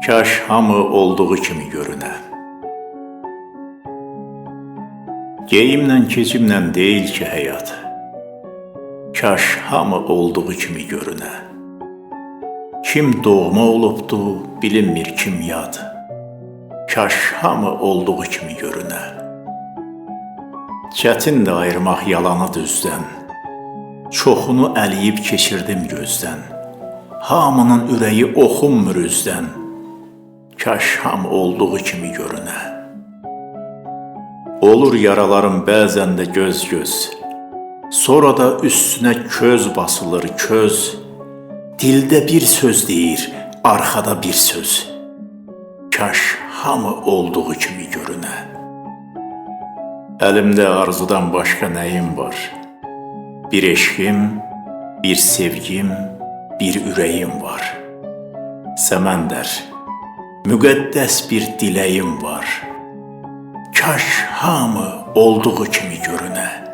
Kaş hamı olduğu kimi görünə. Geyimlə keçimlə deyil ki həyat, kaş hamı olduğu kimi görünə. Kim doğma olubdu, bilinmir kim yad, kaş hamı olduğu kimi görünə. Çətindir ayırmaq yalanı düzdən, çoxunu əliyib keçirdim gözdən. Hamının ürəyi oxunmur üzdən, kaş hamı olduğu kimi görünə. Olur yaralarım bəzən də göz-göz, sonra da üstünə köz basılır köz. Dildə bir söz deyir, arxada bir söz, kaş hamı olduğu kimi görünə. Əlimdə arzudan başqa nəyim var? Bir eşqim, bir sevgim, bir ürəyim var. Səməndər, müqəddəs bir diləyim var. Kaş hamı olduğu kimi görünə.